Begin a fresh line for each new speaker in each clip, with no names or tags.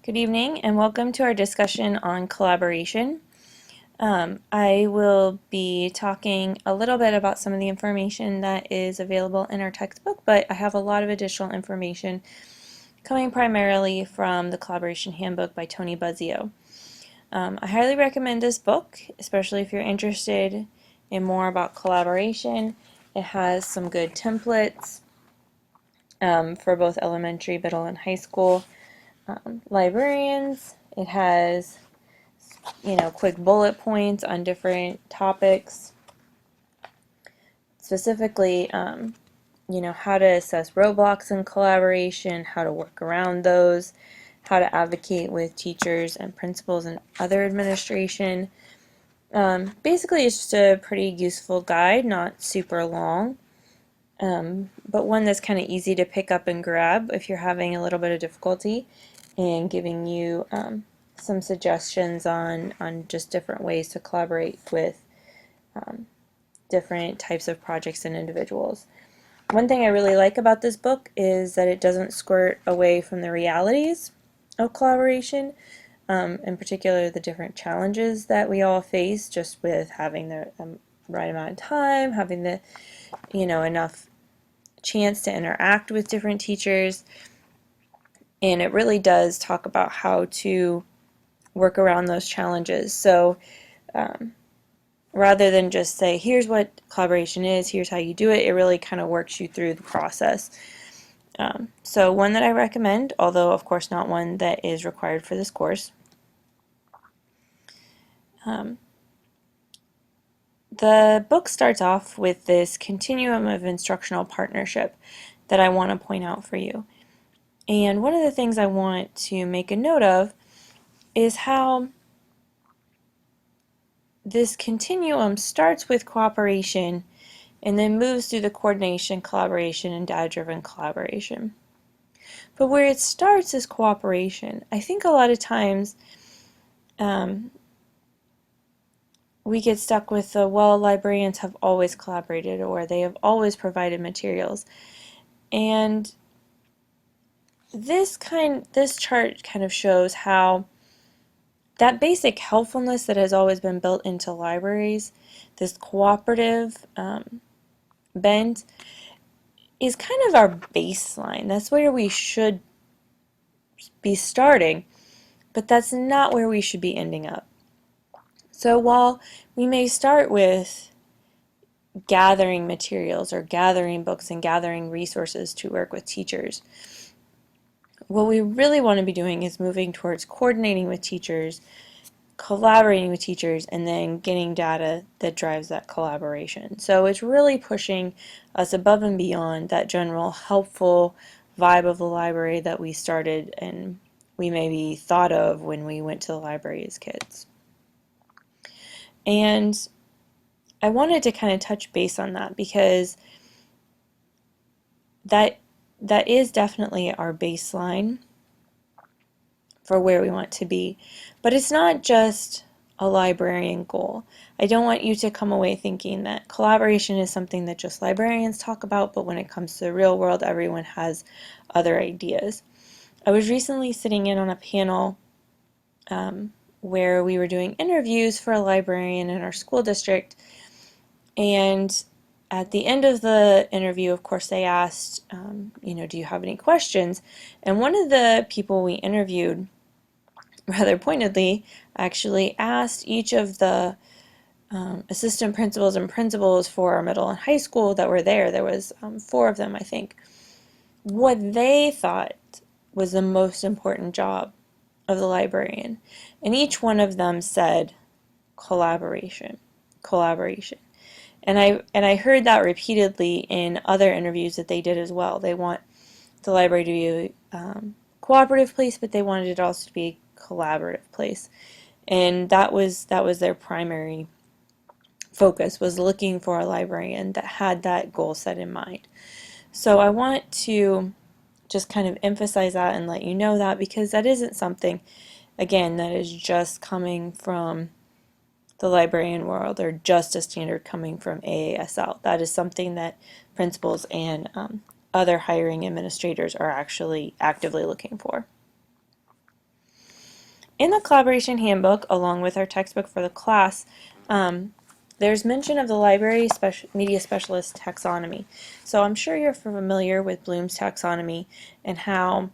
Good evening and welcome to our discussion on collaboration. I will be talking a little bit about some of the information that is available in our textbook, but I have a lot of additional information coming primarily from the Collaboration Handbook by Tony Buzzio. I highly recommend this book, especially if you're interested in more about collaboration. It has some good templates for both elementary, middle, and high school librarians. It has, quick bullet points on different topics, specifically, how to assess roadblocks in collaboration, how to work around those, how to advocate with teachers and principals and other administration. Basically, it's just a pretty useful guide, not super long, but one that's kind of easy to pick up and grab if you're having a little bit of difficulty, and giving you some suggestions on just different ways to collaborate with different types of projects and individuals. One thing I really like about this book is that it doesn't squirt away from the realities of collaboration, in particular the different challenges that we all face just with having the right amount of time, having the enough chance to interact with different teachers. And it really does talk about how to work around those challenges. So rather than just say, here's what collaboration is, here's how you do it, it really kind of works you through the process. So one that I recommend, although of course not one that is required for this course. The book starts off with this continuum of instructional partnership that I want to point out for you. And one of the things I want to make a note of is how this continuum starts with cooperation and then moves through the coordination, collaboration, and data-driven collaboration. But where it starts is cooperation. I think a lot of times we get stuck with the, well, librarians have always collaborated or they have always provided materials. And this chart kind of shows how that basic helpfulness that has always been built into libraries, this cooperative bent, is kind of our baseline. That's where we should be starting, but that's not where we should be ending up. So while we may start with gathering materials or gathering books and gathering resources to work with teachers, what we really want to be doing is moving towards coordinating with teachers, collaborating with teachers, and then getting data that drives that collaboration. So it's really pushing us above and beyond that general helpful vibe of the library that we started and we maybe thought of when we went to the library as kids. And I wanted to kind of touch base on that because that is definitely our baseline for where we want to be. But it's not just a librarian goal. I don't want you to come away thinking that collaboration is something that just librarians talk about, but when it comes to the real world, everyone has other ideas. I was recently sitting in on a panel where we were doing interviews for a librarian in our school district, and at the end of the interview, of course, they asked, do you have any questions? And one of the people we interviewed, rather pointedly, actually asked each of the assistant principals and principals for our middle and high school that were there. There was 4 of them, I think, what they thought was the most important job of the librarian. And each one of them said collaboration, collaboration. And I heard that repeatedly in other interviews that they did as well. They want the library to be a cooperative place, but they wanted it also to be a collaborative place. And that was their primary focus, was looking for a librarian that had that goal set in mind. So I want to just kind of emphasize that and let you know that, because that isn't something, again, that is just coming from the librarian world or just a standard coming from AASL. That is something that principals and other hiring administrators are actually actively looking for. In the collaboration handbook, along with our textbook for the class, there's mention of the library media specialist taxonomy. So I'm sure you're familiar with Bloom's taxonomy and how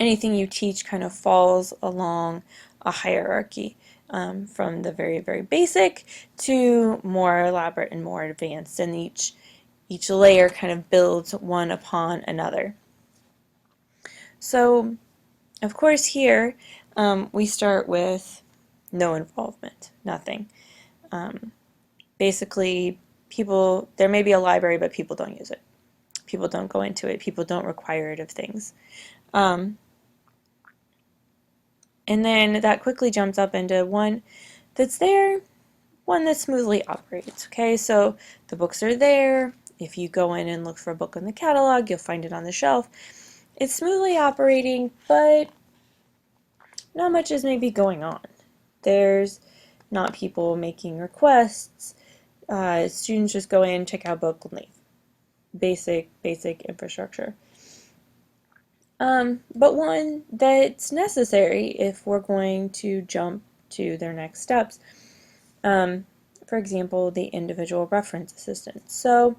anything you teach kind of falls along a hierarchy, from the very, very basic to more elaborate and more advanced, and each layer kind of builds one upon another. So of course here we start with no involvement, nothing. Basically, there may be a library, but people don't use it. People don't go into it. People don't require it of things. And then that quickly jumps up into one that's there, one that smoothly operates. Okay, so the books are there. If you go in and look for a book in the catalog, you'll find it on the shelf. It's smoothly operating, but not much is maybe going on. There's not people making requests. Students just go in, check out book, and leave. Basic infrastructure. But one that's necessary if we're going to jump to their next steps. For example, the individual reference assistant. So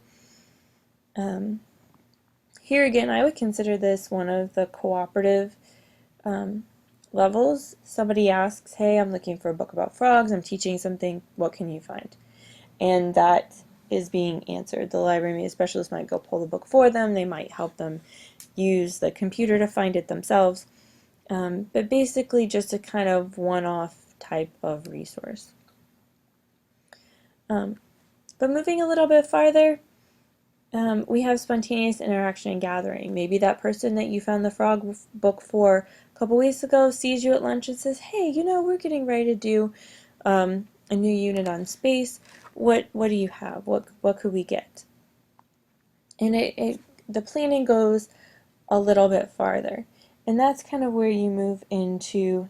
here again, I would consider this one of the cooperative levels. Somebody asks, hey, I'm looking for a book about frogs, I'm teaching something, what can you find? And that is being answered. The library media specialist might go pull the book for them, they might help them use the computer to find it themselves, but basically just a kind of one-off type of resource. But moving a little bit farther, we have spontaneous interaction and gathering. Maybe that person that you found the frog book for a couple weeks ago sees you at lunch and says, hey, we're getting ready to do a new unit on space. What do you have? What could we get? And the planning goes a little bit farther. And that's kind of where you move into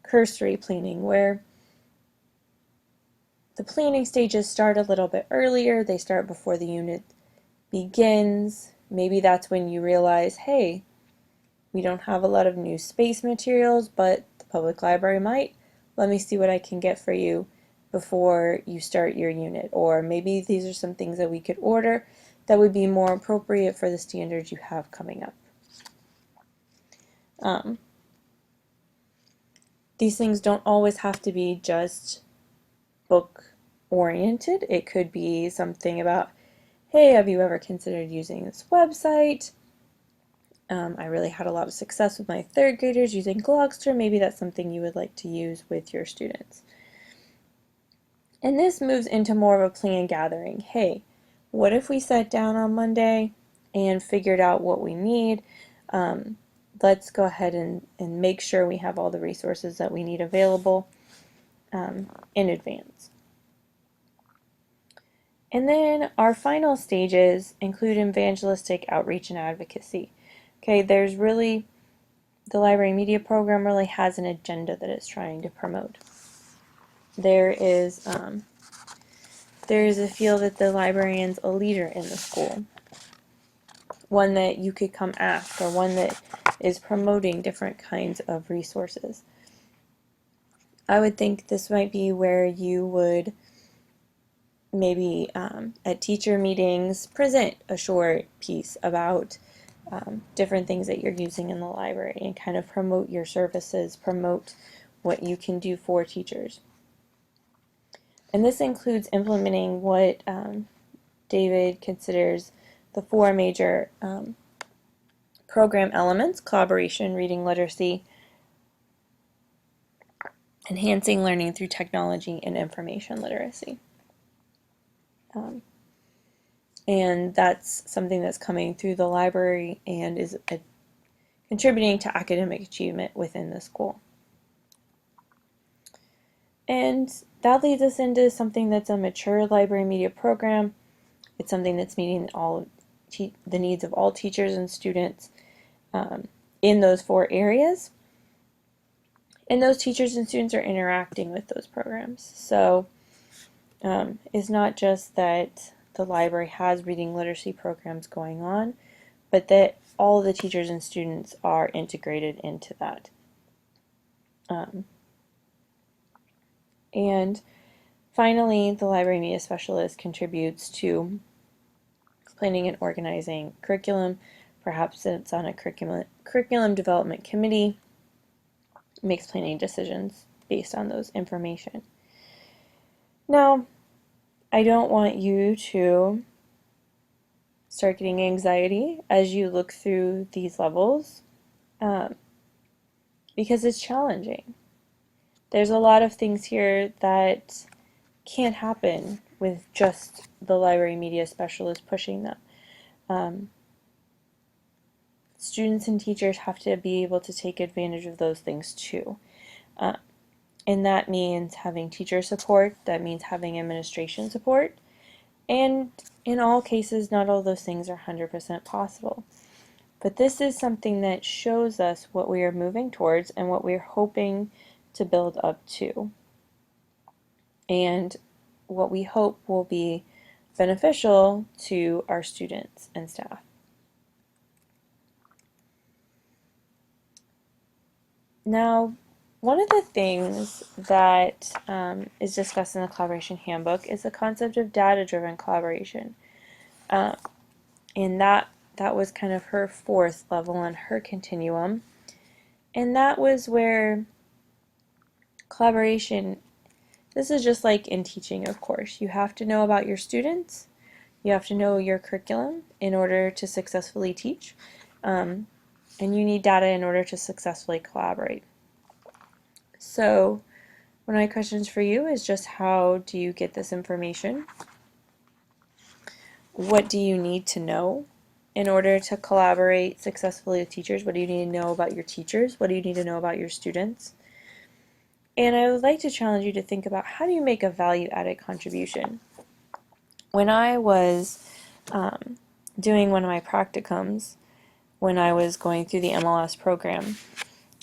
cursory planning, where the planning stages start a little bit earlier. They start before the unit begins. Maybe that's when you realize, hey, we don't have a lot of new space materials, but the public library might. Let me see what I can get for you before you start your unit. Or maybe these are some things that we could order that would be more appropriate for the standards you have coming up. These things don't always have to be just book oriented. It could be something about, hey, have you ever considered using this website? I really had a lot of success with my third graders using Glogster. Maybe that's something you would like to use with your students. And this moves into more of a plan gathering. Hey, what if we sat down on Monday and figured out what we need? Let's go ahead and make sure we have all the resources that we need available in advance. And then our final stages include evangelistic outreach and advocacy. Okay, the library media program really has an agenda that it's trying to promote. There is a feel that the librarian's a leader in the school, one that you could come ask, or one that is promoting different kinds of resources. I would think this might be where you would maybe at teacher meetings present a short piece about different things that you're using in the library and kind of promote your services, promote what you can do for teachers. And this includes implementing what David considers the four major program elements: collaboration, reading literacy, enhancing learning through technology, and information literacy. And that's something that's coming through the library and is contributing to academic achievement within the school. And that leads us into something that's a mature library media program. It's something that's meeting the needs of all teachers and students in those four areas. And those teachers and students are interacting with those programs. So it's not just that the library has reading literacy programs going on, but that all the teachers and students are integrated into that. Um, and finally, the library media specialist contributes to planning and organizing curriculum. Perhaps it's on a curriculum development committee, makes planning decisions based on those information. Now, I don't want you to start getting anxiety as you look through these levels um, because it's challenging. There's a lot of things here that can't happen with just the library media specialist pushing them. Um, Students and teachers have to be able to take advantage of those things too. Uh, and that means having teacher support, that means having administration support, and in all cases, not all those things are 100% possible. But this is something that shows us what we are moving towards and what we're hoping to build up to, and what we hope will be beneficial to our students and staff. Now, one of the things that is discussed in the collaboration handbook is the concept of data-driven collaboration. Um, and that was kind of her fourth level on her continuum. And that was where collaboration, this is just like in teaching, of course. You have to know about your students. You have to know your curriculum in order to successfully teach. And you need data in order to successfully collaborate. So one of my questions for you is just how do you get this information? What do you need to know in order to collaborate successfully with teachers? What do you need to know about your teachers? What do you need to know about your students? And I would like to challenge you to think about how do you make a value-added contribution? When I was doing one of my practicums, when I was going through the MLS program,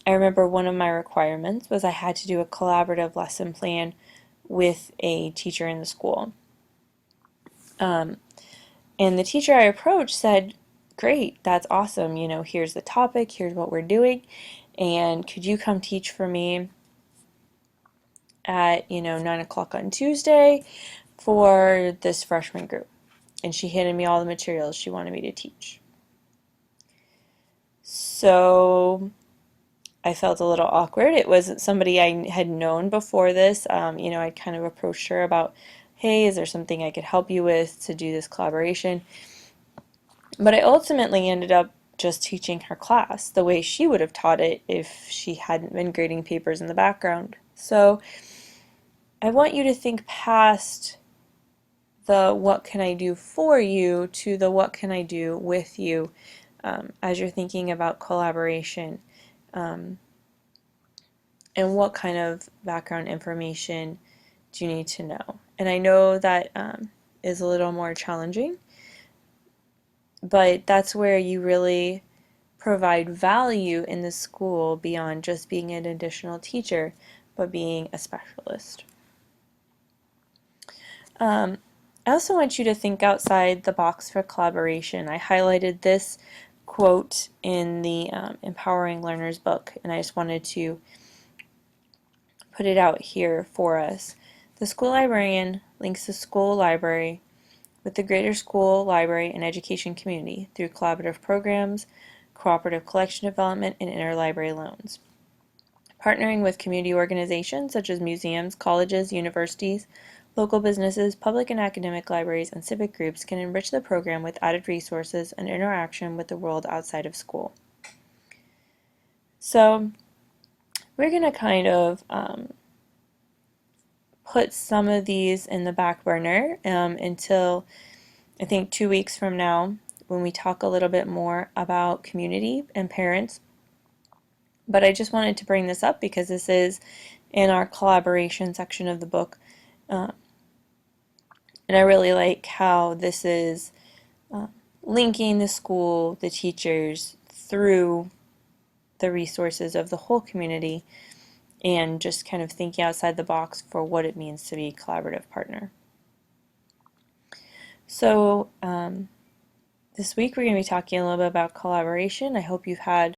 I remember one of my requirements was I had to do a collaborative lesson plan with a teacher in the school. And the teacher I approached said, great, that's awesome. You know, here's the topic, here's what we're doing, and could you come teach for me at, 9 o'clock on Tuesday for this freshman group? And she handed me all the materials she wanted me to teach. So I felt a little awkward. It wasn't somebody I had known before this. I kind of approached her about, hey, is there something I could help you with to do this collaboration? But I ultimately ended up just teaching her class the way she would have taught it if she hadn't been grading papers in the background. So I want you to think past the what can I do for you to the what can I do with you as you're thinking about collaboration. And what kind of background information do you need to know? And I know that is a little more challenging, but that's where you really provide value in the school beyond just being an additional teacher, but being a specialist. I also want you to think outside the box for collaboration. I highlighted this quote in the Empowering Learners book, and I just wanted to put it out here for us. The school librarian links the school library with the greater school, library, and education community through collaborative programs, cooperative collection development, and interlibrary loans. Partnering with community organizations such as museums, colleges, universities, local businesses, public and academic libraries, and civic groups can enrich the program with added resources and interaction with the world outside of school. So we're going to kind of put some of these in the back burner until I think 2 weeks from now when we talk a little bit more about community and parents. But I just wanted to bring this up because this is in our collaboration section of the book. And I really like how this is linking the school, the teachers, through the resources of the whole community and just kind of thinking outside the box for what it means to be a collaborative partner. So this week we're going to be talking a little bit about collaboration. I hope you've had